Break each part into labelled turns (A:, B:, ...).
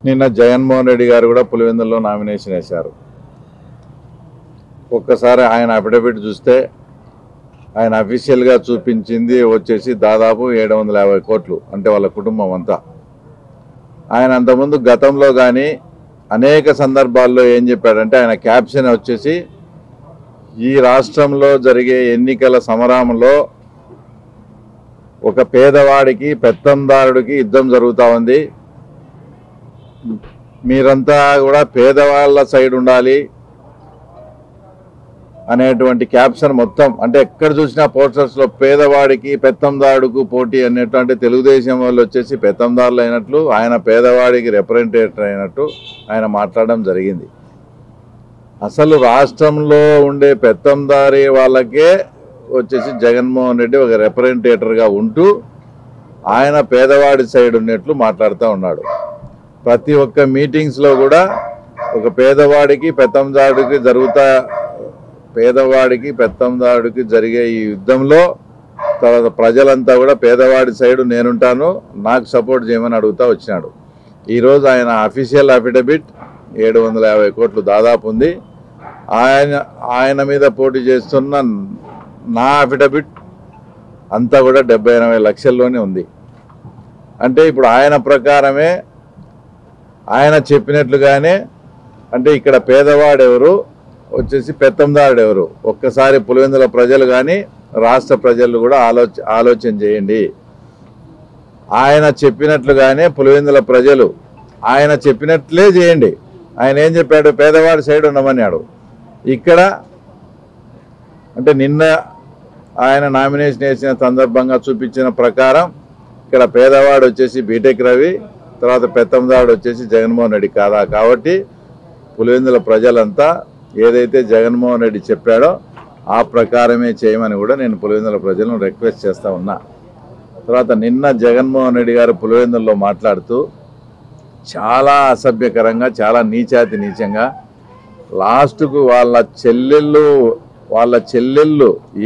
A: నిన్న జగన్మోహన్ రెడ్డి గారు కూడా పులివెందుల్లో నామినేషన్ వేశారు. ఒక్కసారి ఆయన అఫిడవిట్ చూస్తే ఆయన అఫీషియల్గా చూపించింది వచ్చేసి దాదాపు 750 కోట్లు, అంటే వాళ్ళ కుటుంబం అంతా. ఆయన అంతకుముందు గతంలో కానీ అనేక సందర్భాల్లో ఏం చెప్పాడంటే, ఆయన క్యాప్షన్ వచ్చేసి ఈ రాష్ట్రంలో జరిగే ఎన్నికల సమరంలో ఒక పేదవాడికి పెత్తందారుడికి యుద్ధం జరుగుతూ ఉంది, మీరంతా కూడా పేదవాళ్ళ సైడ్ ఉండాలి అనేటువంటి క్యాప్షన్ మొత్తం. అంటే ఎక్కడ చూసినా పోస్టర్స్లో పేదవాడికి పెత్తందారుడుకు పోటీ అన్నట్టు, అంటే తెలుగుదేశం వాళ్ళు వచ్చేసి పెత్తందారులు అయినట్లు, ఆయన పేదవాడికి రిప్రజెంటేటివ్ అయినట్టు ఆయన మాట్లాడడం జరిగింది. అసలు రాష్ట్రంలో ఉండే పెత్తందారి వాళ్ళకే వచ్చేసి జగన్మోహన్ రెడ్డి ఒక రిప్రజెంటేటర్గా ఉంటూ ఆయన పేదవాడి సైడ్ ఉన్నట్లు మాట్లాడుతూ ఉన్నాడు. ప్రతి ఒక్క మీటింగ్స్లో కూడా ఒక పేదవాడికి పెత్తందారుడికి జరిగే ఈ యుద్ధంలో తర్వాత ప్రజలంతా కూడా పేదవాడి సైడు నేనుంటాను, నాకు సపోర్ట్ చేయమని అడుగుతూ వచ్చినాడు. ఈరోజు ఆయన అఫీషియల్ అఫిడవిట్ 750 కోట్లు దాదాపు ఉంది. ఆయన మీద పోటీ చేస్తున్న నా అఫిడవిట్ అంతా కూడా 70-80 లక్షల్లోనే ఉంది. అంటే ఇప్పుడు ఆయన ప్రకారమే ఆయన చెప్పినట్లుగానే, అంటే ఇక్కడ పేదవాడు ఎవరు వచ్చేసి పెత్తందారుడు ఎవరు, ఒక్కసారి పులివెందుల ప్రజలు కానీ రాష్ట్ర ప్రజలు కూడా ఆలోచన చేయండి. ఆయన చెప్పినట్లుగానే పులివెందుల ప్రజలు ఆయన చెప్పినట్లే చేయండి. ఆయన ఏం చెప్పాడు, పేదవాడి సైడ్ ఉండమన్నాడు. ఇక్కడ అంటే నిన్న ఆయన నామినేషన్ వేసిన సందర్భంగా చూపించిన ప్రకారం ఇక్కడ పేదవాడు వచ్చేసి బీటెక్ రవి, తర్వాత పెత్తందారుడు వచ్చేసి జగన్మోహన్ రెడ్డి కాదా. కాబట్టి పులివెందుల ప్రజలంతా ఏదైతే జగన్మోహన్ రెడ్డి చెప్పాడో ఆ ప్రకారమే చేయమని కూడా నేను పులివెందుల ప్రజలను రిక్వెస్ట్ చేస్తూ ఉన్నా. తర్వాత నిన్న జగన్మోహన్ రెడ్డి గారు పులివెందుల్లో మాట్లాడుతూ చాలా అసభ్యకరంగా, చాలా నీచంగా లాస్ట్కు వాళ్ళ చెల్లెళ్ళు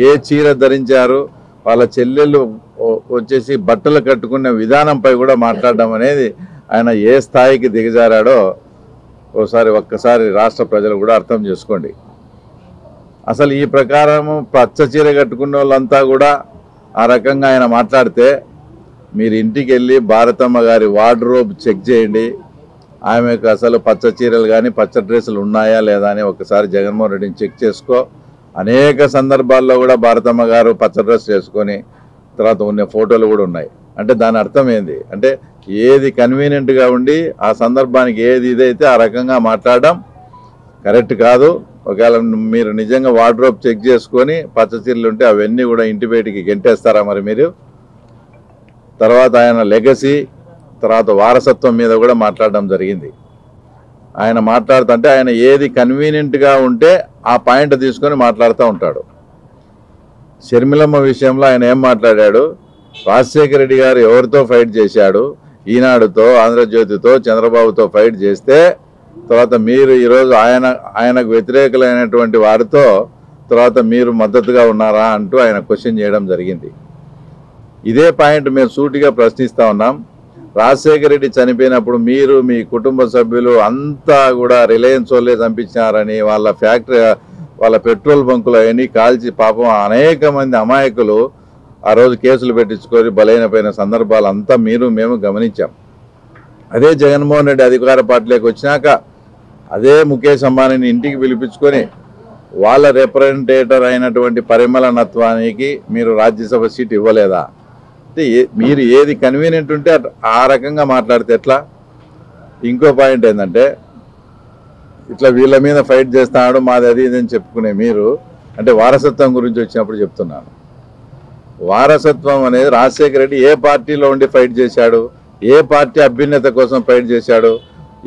A: ఏ చీర ధరించారు, వాళ్ళ చెల్లెళ్ళు వచ్చేసి బట్టలు కట్టుకునే విధానంపై కూడా మాట్లాడడం అనేది ఆయన ఏ స్థాయికి దిగజారాడో ఒక్కసారి రాష్ట్ర ప్రజలు కూడా అర్థం చేసుకోండి. అసలు ఈ ప్రకారం పచ్చ చీర కట్టుకున్న వాళ్ళంతా కూడా ఆ రకంగా ఆయన మాట్లాడితే మీరు ఇంటికి వెళ్ళి భారతమ్మ గారి వార్డ్రోబ్ చెక్ చేయండి. ఆమెకు అసలు పచ్చ చీరలు కానీ పచ్చ డ్రెస్సులు ఉన్నాయా లేదా అని ఒకసారి జగన్మోహన్ రెడ్డిని చెక్ చేసుకో. అనేక సందర్భాల్లో కూడా భారతమ్మ గారు పచ్చ డ్రెస్ వేసుకొని తర్వాత ఉన్న ఫోటోలు కూడా ఉన్నాయి. అంటే దాని అర్థం ఏంది అంటే, ఏది కన్వీనియంట్గా ఉండి ఆ సందర్భానికి ఏది ఇదైతే ఆ రకంగా మాట్లాడడం కరెక్ట్ కాదు. ఒకవేళ మీరు నిజంగా వార్డ్రోబ్ చెక్ చేసుకొని పచ్చ చీరలు ఉంటే అవన్నీ కూడా ఇంటి బయటికి గెంటేస్తారా మరి మీరు? తర్వాత ఆయన లెగసీ తర్వాత వారసత్వం మీద కూడా మాట్లాడడం జరిగింది. ఆయన మాట్లాడుతుంటే ఆయన ఏది కన్వీనియంట్గా ఉంటే ఆ పాయింట్ తీసుకొని మాట్లాడుతూ ఉంటాడు. షర్మిలమ్మ విషయంలో ఆయన ఏం మాట్లాడాడు, రాజశేఖర రెడ్డి గారు ఎవరితో ఫైట్ చేశాడు, ఈనాడుతో, ఆంధ్రజ్యోతితో, చంద్రబాబుతో ఫైట్ చేస్తే తర్వాత మీరు ఈరోజు ఆయనకు వ్యతిరేకులైనటువంటి వారితో తర్వాత మీరు మద్దతుగా ఉన్నారా అంటూ ఆయన క్వశ్చన్ చేయడం జరిగింది. ఇదే పాయింట్ మేము సూటిగా ప్రశ్నిస్తూ ఉన్నాం. రాజశేఖర రెడ్డి చనిపోయినప్పుడు మీరు మీ కుటుంబ సభ్యులు అంతా కూడా రిలయన్స్ వాళ్ళే చంపించారని వాళ్ళ ఫ్యాక్టరీ వాళ్ళ పెట్రోల్ బంకులు అవన్నీ కాల్చి పాపం అనేక మంది అమాయకులు ఆ రోజు కేసులు పెట్టించుకొని బలైనపోయిన సందర్భాలు అంతా మేము గమనించాం. అదే జగన్మోహన్ రెడ్డి అధికార పార్టీలోకి వచ్చినాక అదే ముఖేష్ అంబానీని ఇంటికి పిలిపించుకొని వాళ్ళ రిప్రజెంటేటర్ అయినటువంటి పరిమళ నత్వానికి మీరు రాజ్యసభ సీట్ ఇవ్వలేదా? అంటే మీరు ఏది కన్వీనియంట్ ఉంటే ఆ రకంగా మాట్లాడితే ఎట్లా? ఇంకో పాయింట్ ఏంటంటే, ఇట్లా వీళ్ళ మీద ఫైట్ చేస్తున్నాడు మాది అది ఇదని చెప్పుకునే మీరు, అంటే వారసత్వం గురించి వచ్చినప్పుడు చెప్తున్నాను. వారసత్వం అనేది రాజశేఖర రెడ్డి ఏ పార్టీలో ఉండి ఫైట్ చేశాడు, ఏ పార్టీ అభ్యున్నత కోసం ఫైట్ చేశాడు,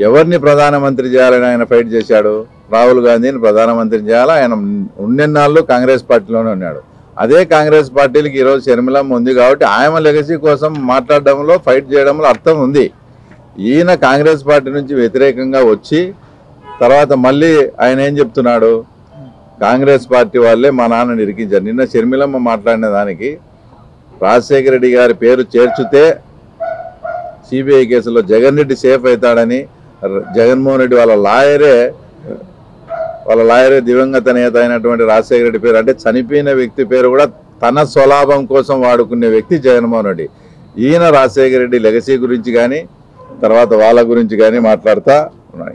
A: ఎవరిని ప్రధానమంత్రి చేయాలని ఆయన ఫైట్ చేశాడు? రాహుల్ గాంధీని ప్రధానమంత్రి చేయాలా? ఆయన ఉన్నెన్నాళ్ళు కాంగ్రెస్ పార్టీలోనే ఉన్నాడు. అదే కాంగ్రెస్ పార్టీలకి ఈరోజు షర్మిలమ్మ ఉంది కాబట్టి ఆమె లెగసీ కోసం మాట్లాడడంలో ఫైట్ చేయడంలో అర్థం ఉంది. ఈయన కాంగ్రెస్ పార్టీ నుంచి వ్యతిరేకంగా వచ్చి తర్వాత మళ్ళీ ఆయన ఏం చెప్తున్నాడు, కాంగ్రెస్ పార్టీ వాళ్ళే మా నాన్నని ఇరికించారు. నిన్న షర్మిలమ్మ మాట్లాడిన దానికి రాజశేఖర రెడ్డి గారి పేరు చేర్చితే సిబిఐ కేసులో జగన్ రెడ్డి సేఫ్ అవుతాడని జగన్మోహన్ రెడ్డి వాళ్ళ లాయరే దివంగత నేత అయినటువంటి రాజశేఖర రెడ్డి పేరు, అంటే చనిపోయిన వ్యక్తి పేరు కూడా తన స్వలాభం కోసం వాడుకునే వ్యక్తి జగన్మోహన్ రెడ్డి. ఈయన రాజశేఖర రెడ్డి లెగసీ గురించి కానీ తర్వాత వాళ్ళ గురించి కానీ మాట్లాడుతా ఉన్నాడు.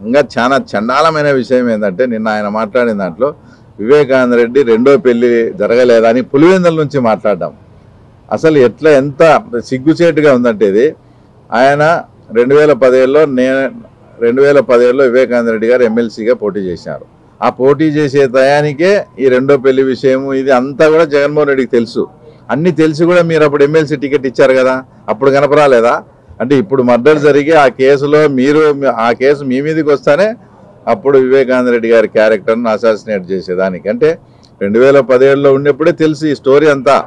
A: ఇంకా చాలా చండాలమైన విషయం ఏంటంటే, నిన్న ఆయన మాట్లాడిన దాంట్లో వివేకానంద రెడ్డి రెండో పెళ్లి జరగలేదా అని పులివెందుల నుంచి మాట్లాడడం అసలు ఎంత సిగ్గుచేటుగా ఉందంటే, ఇది ఆయన 2017లో వివేకానంద రెడ్డి గారు ఎమ్మెల్సీగా పోటీ చేశారు. ఆ పోటీ చేసే టయానికే ఈ రెండో పెళ్లి విషయము ఇది అంతా కూడా జగన్మోహన్ రెడ్డికి తెలుసు. అన్ని తెలిసి కూడా మీరు అప్పుడు ఎమ్మెల్సీ టికెట్ ఇచ్చారు కదా, అప్పుడు కనపరాలేదా? అంటే ఇప్పుడు మర్డర్ జరిగి ఆ కేసులో ఆ కేసు మీ మీదకి వస్తానే అప్పుడు వివేకానంద రెడ్డి గారి క్యారెక్టర్ను అసాసినేట్ చేసేదానికి, అంటే 2017లో ఉన్నప్పుడే తెలుసు ఈ స్టోరీ అంతా.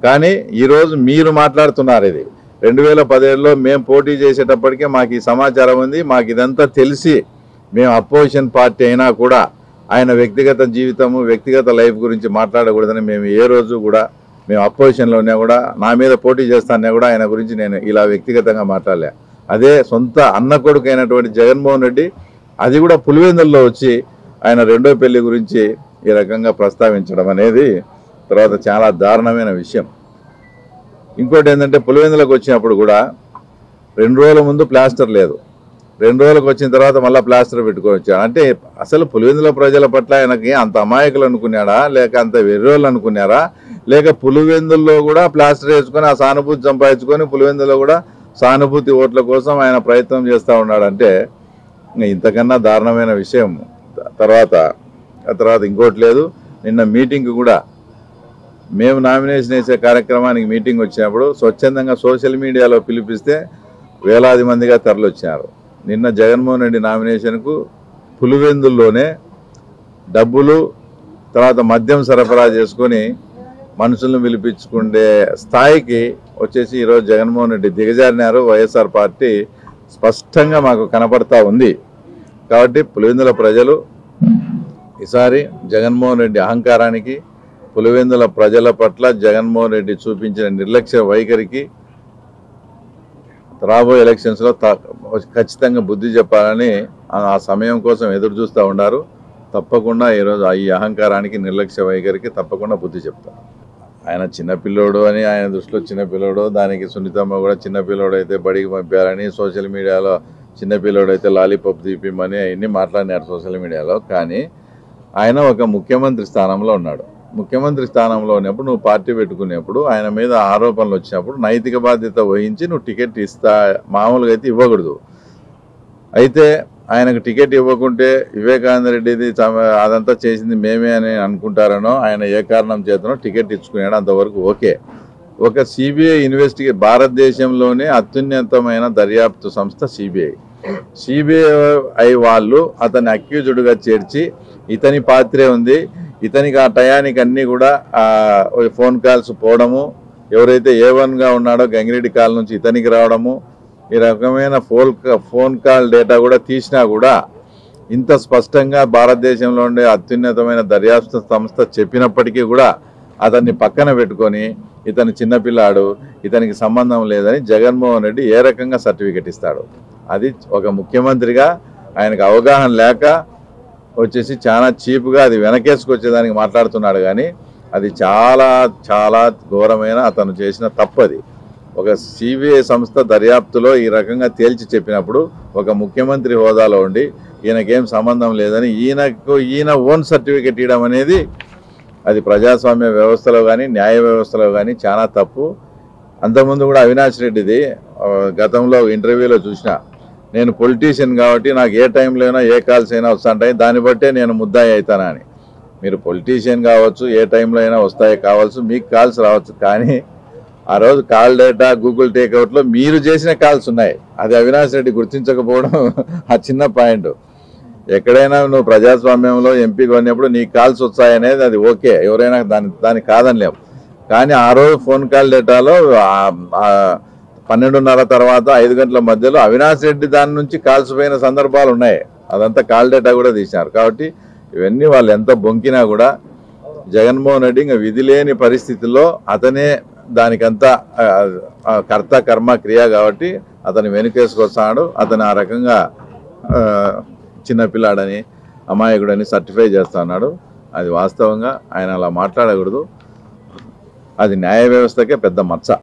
A: కానీ ఈరోజు మీరు మాట్లాడుతున్నారు ఇది 2017లో మేము పోటీ చేసేటప్పటికే మాకు ఈ సమాచారం ఉంది, మాకు ఇదంతా తెలిసి మేము అపోజిషన్ పార్టీ అయినా కూడా ఆయన వ్యక్తిగత జీవితము వ్యక్తిగత లైఫ్ గురించి మాట్లాడకూడదని మేము ఏ రోజు కూడా, మేము అపోజిషన్లో ఉన్నా కూడా, నా మీద పోటీ చేస్తానే కూడా ఆయన గురించి నేను ఇలా వ్యక్తిగతంగా మాట్లాడలే. అదే సొంత అన్న కొడుకు అయినటువంటి జగన్మోహన్ రెడ్డి అది కూడా పులివెందుల్లో వచ్చి ఆయన రెండో పెళ్లి గురించి ఈ రకంగా ప్రస్తావించడం అనేది తర్వాత చాలా దారుణమైన విషయం. ఇంకోటి ఏంటంటే, పులివెందులకు వచ్చినప్పుడు కూడా 2 రోజుల ముందు ప్లాస్టర్ లేదు, 2 రోజులకు వచ్చిన తర్వాత మళ్ళీ ప్లాస్టర్ పెట్టుకోవచ్చాడు. అంటే అసలు పులివెందుల ప్రజల పట్ల ఆయనకి అంత అమాయకులు అనుకున్నాడా, లేక అంత వెర్రోళ్ళు అనుకున్నారా, లేక పులివెందుల్లో కూడా ప్లాస్టర్ వేసుకొని ఆ సానుభూతి సంపాదించుకొని పులివెందులో కూడా సానుభూతి ఓట్ల కోసం ఆయన ప్రయత్నం చేస్తూ ఉన్నాడంటే ఇంతకన్నా దారుణమైన విషయం. తర్వాత ఇంకోటి లేదు. నిన్న మీటింగ్ కూడా మేము నామినేషన్ వేసే కార్యక్రమానికి మీటింగ్ వచ్చినప్పుడు స్వచ్ఛందంగా సోషల్ మీడియాలో పిలిపిస్తే వేలాది మందిగా తరలివచ్చారు. నిన్న జగన్మోహన్ రెడ్డి నామినేషన్కు పులివెందుల్లోనే డబ్బులు తర్వాత మద్యం సరఫరా చేసుకొని మనుషులను పిలిపించుకునే స్థాయికి వచ్చేసి ఈరోజు జగన్మోహన్ రెడ్డి దిగజారినారు. వైఎస్ఆర్ పార్టీ స్పష్టంగా మాకు కనపడతా ఉంది. కాబట్టి పులివెందుల ప్రజలు ఈసారి జగన్మోహన్ రెడ్డి అహంకారానికి, పులివెందుల ప్రజల పట్ల జగన్మోహన్ రెడ్డి చూపించిన నిర్లక్ష్య వైఖరికి రాబోయే ఎలక్షన్స్లో ఖచ్చితంగా బుద్ధి చెప్పాలని ఆ సమయం కోసం ఎదురు చూస్తూ ఉన్నారు. తప్పకుండా ఈరోజు ఈ అహంకారానికి, నిర్లక్ష్య వైఖరికి తప్పకుండా బుద్ధి చెప్తారు. ఆయన చిన్నపిల్లోడు అని, ఆయన దృష్టిలో చిన్నపిల్లోడు, దానికి సునీతమ్మ కూడా చిన్నపిల్లోడు అయితే బడికి పంపారని, సోషల్ మీడియాలో చిన్నపిల్లోడు అయితే లాలీపాప్ తీపిమని అవన్నీ మాట్లాడినారు సోషల్ మీడియాలో. కానీ ఆయన ఒక ముఖ్యమంత్రి స్థానంలో ఉన్నాడు. ముఖ్యమంత్రి స్థానంలో ఉన్నప్పుడు నువ్వు పార్టీ పెట్టుకునేప్పుడు ఆయన మీద ఆరోపణలు వచ్చినప్పుడు నైతిక బాధ్యత వహించి నువ్వు టికెట్ మామూలుగా అయితే ఇవ్వకూడదు. అయితే ఆయనకు టికెట్ ఇవ్వకుంటే వివేకానంద రెడ్డిది అదంతా చేసింది మేమే అని అనుకుంటారనో, ఆయన ఏ కారణం చేతనో టికెట్ ఇచ్చుకున్నాడు, అంతవరకు ఓకే. ఒక సిబిఐ భారతదేశంలోనే అత్యున్నతమైన దర్యాప్తు సంస్థ సిబిఐ వాళ్ళు అతన్ని అక్యూజ్డ్గా చేర్చి ఇతని పాత్రే ఉంది, ఇతనికి ఆ టయానికి అన్నీ కూడా ఫోన్ కాల్స్ పోవడము, ఎవరైతే A1గా ఉన్నాడో గంగిరెడ్డి కాల్ నుంచి ఇతనికి రావడము, ఈ రకమైన ఫోన్ కాల్ డేటా కూడా తీసినా కూడా ఇంత స్పష్టంగా భారతదేశంలో ఉండే అత్యున్నతమైన దర్యాప్తు సంస్థ చెప్పినప్పటికీ కూడా అతన్ని పక్కన పెట్టుకొని ఇతను చిన్నపిల్లాడు, ఇతనికి సంబంధం లేదని జగన్మోహన్ రెడ్డి ఏ రకంగా సర్టిఫికెట్ ఇస్తాడు? అది ఒక ముఖ్యమంత్రిగా ఆయనకు అవగాహన లేక వచ్చేసి చాలా చీప్గా అది వెనకేసుకొచ్చేదానికి మాట్లాడుతున్నాడు. కానీ అది చాలా చాలా ఘోరమైన అతను చేసిన తప్పది. ఒక సిబిఐ సంస్థ దర్యాప్తులో ఈ రకంగా తేల్చి చెప్పినప్పుడు ఒక ముఖ్యమంత్రి హోదాలో ఉండి ఈయనకేం సంబంధం లేదని ఈయన ఓన్ సర్టిఫికెట్ ఇవ్వడం అనేది అది ప్రజాస్వామ్య వ్యవస్థలో కానీ న్యాయ వ్యవస్థలో కానీ చాలా తప్పు. అంతకుముందు కూడా అవినాష్ రెడ్డిది గతంలో ఇంటర్వ్యూలో చూసిన, నేను పొలిటీషియన్ కాబట్టి నాకు ఏ టైంలో అయినా ఏ కాల్స్ అయినా వస్తుంటాయి, దాన్ని బట్టే నేను ముద్దాయి అవుతానా అని. మీరు పొలిటీషియన్ కావచ్చు, ఏ టైంలో అయినా వస్తాయి కావచ్చు, మీకు కాల్స్ రావచ్చు, కానీ ఆ రోజు కాల్ డేటా గూగుల్ టేక్అవుట్లో మీరు చేసిన కాల్స్ ఉన్నాయి. అది అవినాష్ రెడ్డి గుర్తించకపోవడం ఆ చిన్న పాయింట్. ఎక్కడైనా నువ్వు ప్రజాస్వామ్యంలో ఎంపీగా ఉన్నప్పుడు నీ కాల్స్ వచ్చాయనేది అది ఓకే, ఎవరైనా దాన్ని కాదనిలేము. కానీ ఆ రోజు ఫోన్ కాల్ డేటాలో 12:30 తర్వాత 5 గంటల మధ్యలో అవినాష్ రెడ్డి దాని నుంచి కాల్స్ పోయిన సందర్భాలు ఉన్నాయి. అదంతా కాల్ డేటా కూడా తీసినారు. కాబట్టి ఇవన్నీ వాళ్ళు ఎంత బొంకినా కూడా జగన్మోహన్ రెడ్డి ఇంకా విధి లేని పరిస్థితుల్లో అతనే దానికంతా కర్త కర్మ క్రియ కాబట్టి అతను వెనుకేసుకొస్తాడు. అతను ఆ రకంగా చిన్నపిల్లాడని అమాయకుడని సర్టిఫై చేస్తున్నాడు. అది వాస్తవంగా ఆయన అలా మాట్లాడకూడదు. అది న్యాయ వ్యవస్థకే పెద్ద మచ్చ.